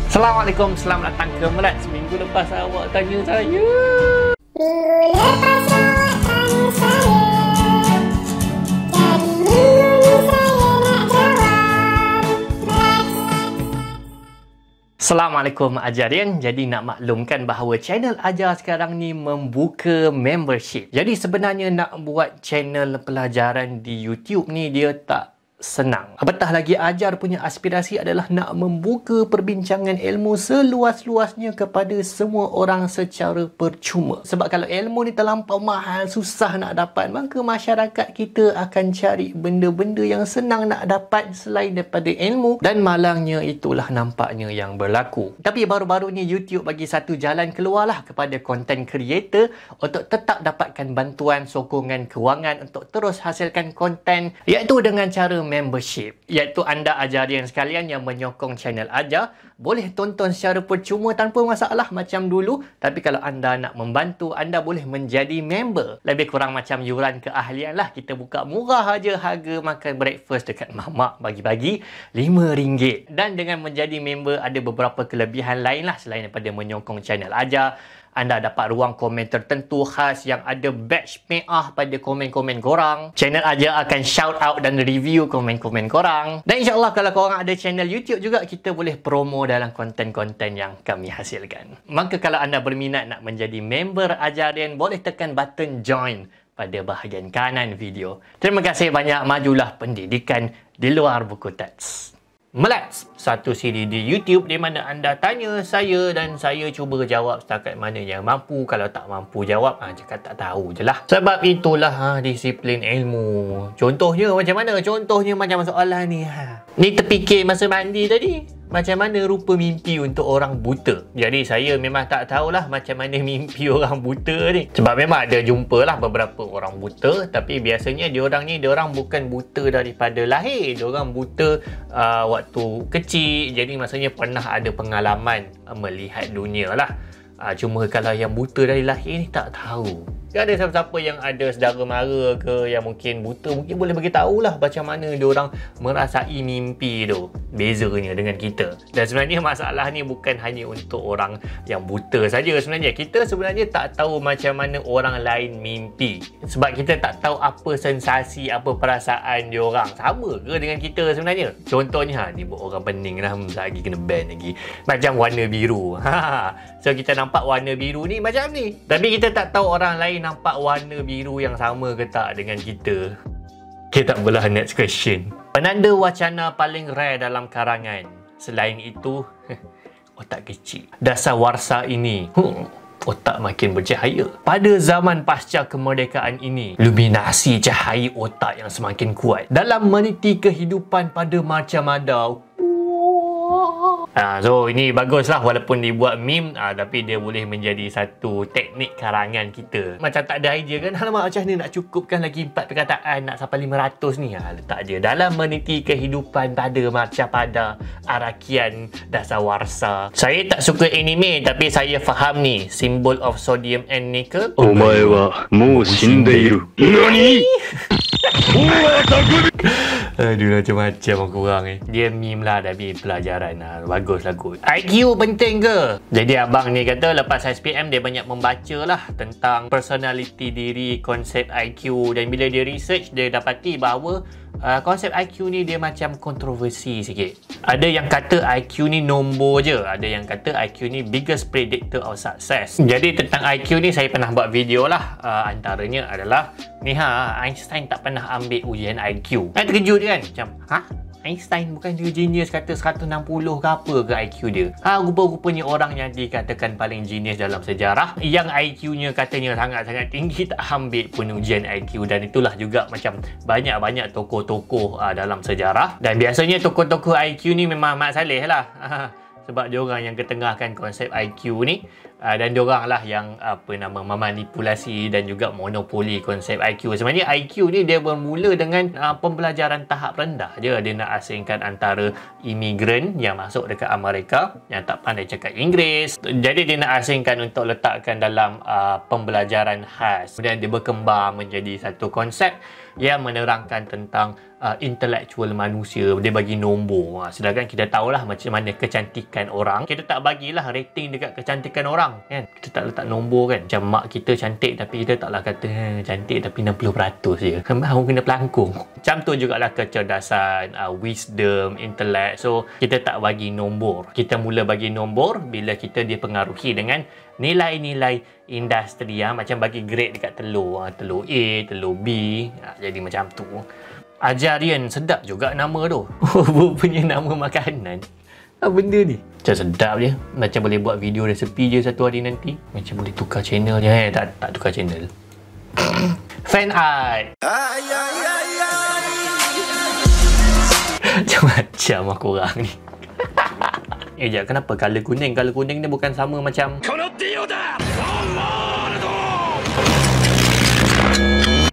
Assalamualaikum, selamat datang ke Melat. Seminggu lepas awak tanya saya. Minggu lepas awak tanya saya, jadi minggu ni saya nak jawab. Assalamualaikum Ajarian. Jadi nak maklumkan bahawa channel Ajar sekarang ni membuka membership. Jadi sebenarnya nak buat channel pelajaran di YouTube ni dia tak senang. Apatah lagi Ajar punya aspirasi adalah nak membuka perbincangan ilmu seluas-luasnya kepada semua orang secara percuma. Sebab kalau ilmu ni terlampau mahal, susah nak dapat, maka masyarakat kita akan cari benda-benda yang senang nak dapat selain daripada ilmu, dan malangnya itulah nampaknya yang berlaku. Tapi baru-baru ni YouTube bagi satu jalan keluar lah kepada content creator untuk tetap dapatkan bantuan sokongan kewangan untuk terus hasilkan konten, iaitu dengan cara membership. Iaitu anda Ajarian sekalian yang menyokong channel Ajar boleh tonton secara percuma tanpa masalah macam dulu. Tapi kalau anda nak membantu, anda boleh menjadi member. Lebih kurang macam yuran keahlian lah. Kita buka murah aja harga makan breakfast dekat mamak bagi-bagi RM5. Dan dengan menjadi member ada beberapa kelebihan lain lah selain daripada menyokong channel Ajar. Anda dapat ruang komen tertentu khas yang ada badge merah pada komen-komen korang. Channel Ajar akan shout out dan review komen-komen korang. Dan insyaAllah kalau korang ada channel YouTube juga, kita boleh promo dalam konten-konten yang kami hasilkan. Maka kalau anda berminat nak menjadi member Ajarian, boleh tekan button join pada bahagian kanan video. Terima kasih banyak. Majulah pendidikan di luar buku teks. Melat, satu siri di YouTube di mana anda tanya saya dan saya cuba jawab setakat mana yang mampu. Kalau tak mampu jawab, cakap tak tahu je lah. Sebab itulah disiplin ilmu. Contohnya macam mana? Contohnya macam soalan ni. Ni terfikir masa mandi tadi. Macam mana rupa mimpi untuk orang buta? Jadi saya memang tak tahulah macam mana mimpi orang buta ni. Sebab memang ada jumpalah beberapa orang buta, tapi biasanya diorang bukan buta daripada lahir. Diorang buta waktu kecil. Jadi maksudnya pernah ada pengalaman melihat dunia lah. Cuma kalau yang buta dari lahir ni tak tahu. Ada siapa-siapa yang ada saudara mara ke yang mungkin buta, mungkin boleh bagi tahulah macam mana diorang merasai mimpi tu. Bezanya dengan kita. Dan sebenarnya masalah ni bukan hanya untuk orang yang buta saja sebenarnya. Kita sebenarnya tak tahu macam mana orang lain mimpi. Sebab kita tak tahu apa sensasi, apa perasaan diorang. Sama ke dengan kita sebenarnya? Contohnya, ni buat orang pening lah, lagi kena ban lagi. Macam warna biru. So kita nampak warna biru ni macam ni. Tapi kita tak tahu orang lain nampak warna biru yang sama ke tak dengan kita. Kita tak belah next question. Penanda wacana paling rare dalam karangan. Selain itu, otak kecil. Dasawarsa ini, otak makin bercahaya. Pada zaman pasca kemerdekaan ini, luminasi cahaya otak yang semakin kuat dalam meniti kehidupan pada macam ada. So ini baguslah walaupun dibuat meme, tapi dia boleh menjadi satu teknik karangan kita. Macam tak ada idea kan, alamak macam ni nak cukupkan lagi 4 perkataan nak sampai 500 ni. Letak je dalam meniti kehidupan pada macam pada Arakian Dasawarsa. Saya tak suka anime, tapi saya faham ni symbol of sodium and nickel. Omae wa mou shindeiru. Nani? Aduh, macam-macam korang ni. Dia meme lah, dah meme pelajaran lah. Bagus lah kot. IQ penting ke? Jadi abang ni kata lepas SPM dia banyak membaca lah tentang personality diri, konsep IQ. Dan bila dia research, dia dapati bahawa konsep IQ ni dia macam kontroversi sikit. Ada yang kata IQ ni nombor je. Ada yang kata IQ ni biggest predictor of success. Jadi tentang IQ ni saya pernah buat video lah. Antaranya adalah ni Einstein tak pernah ambil ujian IQ. Terkejut kan? Macam Einstein bukan dia genius kata 160 ke apa ke IQ dia. Rupa-rupanya orang yang dikatakan paling genius dalam sejarah, yang IQ-nya katanya sangat-sangat tinggi, tak ambil pun ujian IQ. Dan itulah juga macam banyak-banyak tokoh-tokoh dalam sejarah. Dan biasanya tokoh-tokoh IQ ni memang Mat Saleh lah. Sebab diorang yang ketengahkan konsep IQ ni. Dan diorang lah yang memanipulasi dan juga monopoli konsep IQ. Sebenarnya IQ ni dia bermula dengan pembelajaran tahap rendah je. Dia nak asingkan antara imigran yang masuk dekat Amerika yang tak pandai cakap Inggeris. Jadi dia nak asingkan untuk letakkan dalam pembelajaran khas. Kemudian dia berkembang menjadi satu konsep yang menerangkan tentang intellectual manusia, dia bagi nombor. Sedangkan kita tahulah macam mana kecantikan orang. Kita tak bagilah rating dekat kecantikan orang kan. Kita tak letak nombor kan. Macam mak kita cantik tapi kita taklah kata cantik tapi 60% je. Baru kena pelangkung. Macam tu jugalah kecerdasan, wisdom, intellect. So kita tak bagi nombor. Kita mula bagi nombor bila kita dipengaruhi dengan nilai-nilai industri macam bagi grade dekat telur. Telur A, telur B. Jadi macam tu. Ajarian, sedap juga nama tu. Punya nama makanan. Apa benda ni? Macam sedap je. Macam boleh buat video resepi je satu hari nanti. Macam boleh tukar channel je. Tak tukar channel. Fan art. Macam-macam aku orang ni. Sekejap, kenapa colour kuning? Colour kuning ni bukan sama macam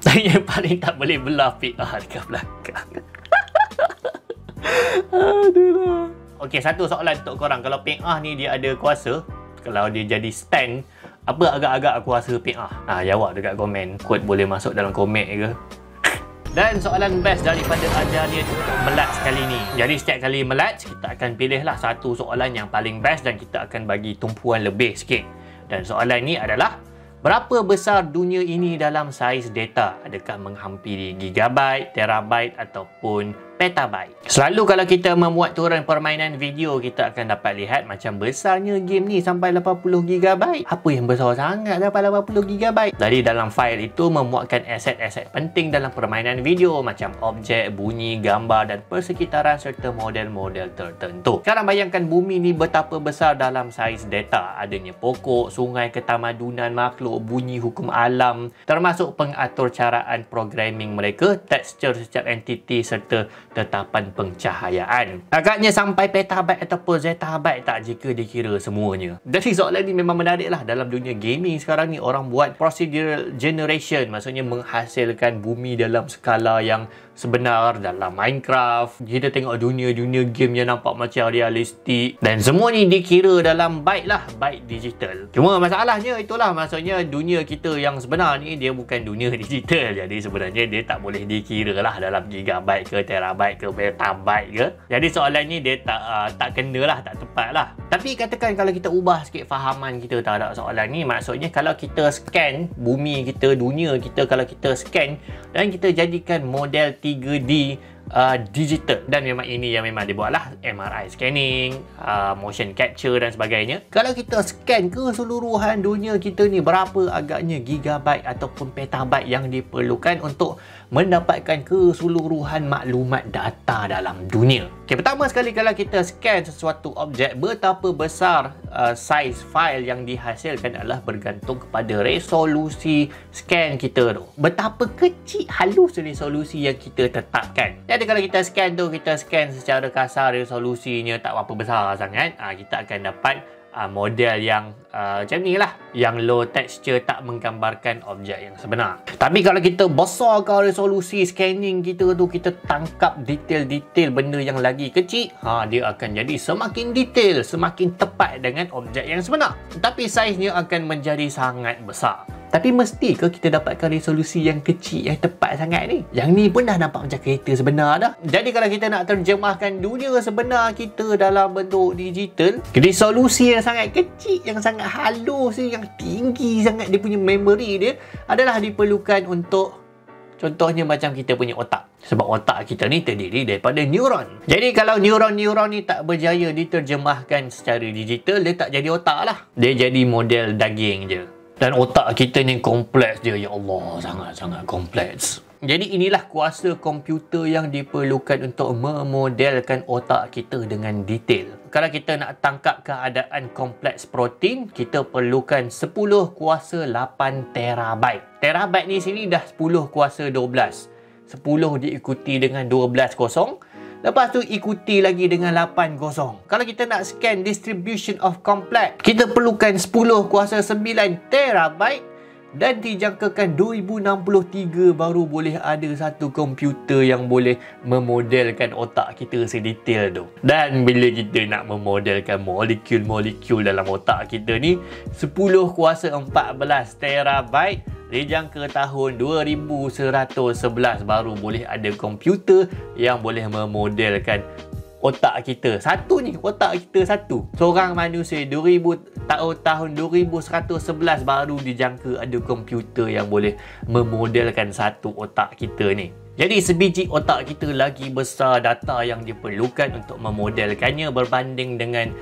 saya paling tak boleh belah PR dekat belakang. Aduh. Okey, satu soalan untuk korang. Kalau PR ni dia ada kuasa, kalau dia jadi stand, apa agak-agak kuasa PR? Jawab dekat komen. Quote boleh masuk dalam komen ke? Dan soalan best daripada Ajarian untuk Melats kali ni. Jadi setiap kali Melats, kita akan pilihlah satu soalan yang paling best dan kita akan bagi tumpuan lebih sikit. Dan soalan ni adalah, berapa besar dunia ini dalam saiz data? Adakah menghampiri gigabyte, terabyte ataupun petabyte? Selalu kalau kita memuat turun permainan video, kita akan dapat lihat macam besarnya game ni sampai 80 GB. Apa yang besar sangat dapat 80 GB? Jadi dalam file itu memuatkan aset-aset penting dalam permainan video macam objek, bunyi, gambar dan persekitaran serta model-model tertentu. Sekarang bayangkan bumi ni betapa besar dalam saiz data. Adanya pokok, sungai, ketamadunan makhluk, bunyi hukum alam, termasuk pengatur caraan programming mereka, tekstur setiap entiti serta tetapan pencahayaan. Agaknya sampai petabyte ataupun zettabyte tak jika dikira semuanya. Jadi soalan ni memang menarik lah. Dalam dunia gaming sekarang ni orang buat procedural generation, maksudnya menghasilkan bumi dalam skala yang sebenar dalam Minecraft. Kita tengok dunia-dunia game yang nampak macam realistik dan semua ni dikira dalam byte lah, byte digital. Cuma masalahnya itulah, maksudnya dunia kita yang sebenar ni dia bukan dunia digital. Jadi sebenarnya dia tak boleh dikira lah dalam gigabyte ke terabyte ke petabyte ke. Jadi soalan ni dia tak kena lah, tak tepat lah. Tapi katakan kalau kita ubah sikit fahaman kita terhadap soalan ni, maksudnya kalau kita scan bumi kita, dunia kita, kalau kita scan dan kita jadikan model 3D digital, dan memang ini yang memang dibuat lah, MRI scanning, motion capture dan sebagainya. Kalau kita scan keseluruhan dunia kita ni, berapa agaknya gigabyte ataupun petabyte yang diperlukan untuk mendapatkan keseluruhan maklumat data dalam dunia? Okay, pertama sekali kalau kita scan sesuatu objek, betapa besar saiz file yang dihasilkan adalah bergantung kepada resolusi scan kita tu. Betapa kecil halus resolusi yang kita tetapkan. Jadi kalau kita scan secara kasar, resolusinya tak berapa besar sangat, kita akan dapat model yang macam ni lah, yang low texture, tak menggambarkan objek yang sebenar. Tapi kalau kita besarkan resolusi scanning kita tu, kita tangkap detail-detail benda yang lagi kecil, dia akan jadi semakin detail, semakin tepat dengan objek yang sebenar. Tapi saiznya akan menjadi sangat besar. Tapi mesti ke kita dapatkan resolusi yang kecil, yang tepat sangat ni? Yang ni pun dah nampak macam kereta sebenar dah. Jadi kalau kita nak terjemahkan dunia sebenar kita dalam bentuk digital, resolusi yang sangat kecil, yang sangat halus, yang tinggi sangat, dia punya memory dia adalah diperlukan untuk, contohnya macam kita punya otak. Sebab otak kita ni terdiri daripada neuron. Jadi kalau neuron-neuron ni tak berjaya diterjemahkan secara digital, dia tak jadi otak lah. Dia jadi model daging je. Dan otak kita ni kompleks je. Ya Allah, sangat-sangat kompleks. Jadi inilah kuasa komputer yang diperlukan untuk memodelkan otak kita dengan detail. Kalau kita nak tangkap keadaan kompleks protein, kita perlukan 10 kuasa 8 terabyte. Terabyte ni sini dah 10 kuasa 12. 10 diikuti dengan 12 kosong. Lepas tu ikuti lagi dengan 8 kosong. Kalau kita nak scan distribution of complex, kita perlukan 10 kuasa 9 terabyte dan dijangkakan 2063 baru boleh ada satu komputer yang boleh memodelkan otak kita sedetail tu. Dan bila kita nak memodelkan molekul-molekul dalam otak kita ni, 10 kuasa 14 terabyte dijangka tahun 2111 baru boleh ada komputer yang boleh memodelkan otak kita. Satu ni, otak kita satu. Seorang manusia tahun 2111 baru dijangka ada komputer yang boleh memodelkan satu otak kita ni. Jadi sebiji otak kita lagi besar data yang diperlukan untuk memodelkannya berbanding dengan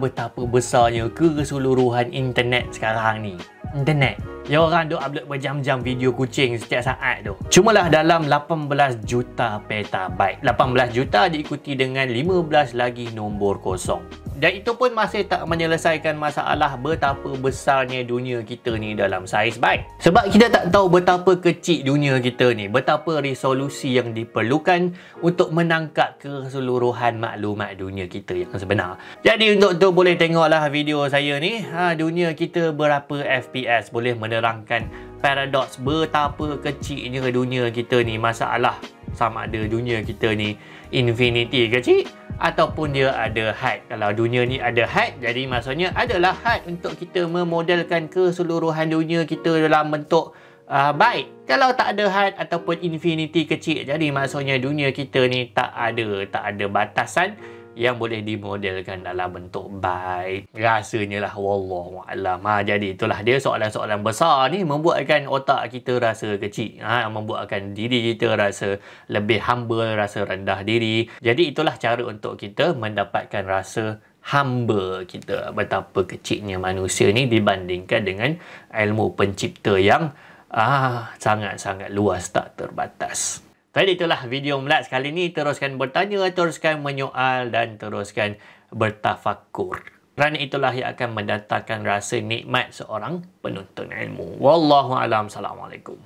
betapa besarnya keseluruhan internet sekarang ni. Internet. Ya orang duk upload berjam-jam video kucing setiap saat tu. Cumalah dalam 18 juta petabyte. 18 juta diikuti dengan 15 lagi nombor kosong. Dan itu pun masih tak menyelesaikan masalah betapa besarnya dunia kita ni dalam saiz byte. Sebab kita tak tahu betapa kecil dunia kita ni, betapa resolusi yang diperlukan untuk menangkap keseluruhan maklumat dunia kita yang sebenar. Jadi untuk tu boleh tengoklah video saya ni, dunia kita berapa FPS, boleh menerangkan paradoks betapa kecilnya dunia kita ni. Masalah sama ada dunia kita ni infinity kecil ataupun dia ada had. Kalau dunia ni ada had, jadi maksudnya adalah had untuk kita memodelkan keseluruhan dunia kita dalam bentuk byte. Kalau tak ada had ataupun infinity kecil, jadi maksudnya dunia kita ni tak ada batasan yang boleh dimodelkan dalam bentuk byte. Rasanya lah, wallahualam. Jadi itulah dia, soalan-soalan besar ni membuatkan otak kita rasa kecil, membuatkan diri kita rasa lebih humble, rasa rendah diri. Jadi itulah cara untuk kita mendapatkan rasa humble kita, betapa kecilnya manusia ni dibandingkan dengan ilmu pencipta yang sangat-sangat luas, tak terbatas. Jadi itulah video Melats kali ni. Teruskan bertanya, teruskan menyoal dan teruskan bertafakur. Kerana itulah yang akan mendatangkan rasa nikmat seorang penuntut ilmu. Wallahualam. Assalamualaikum.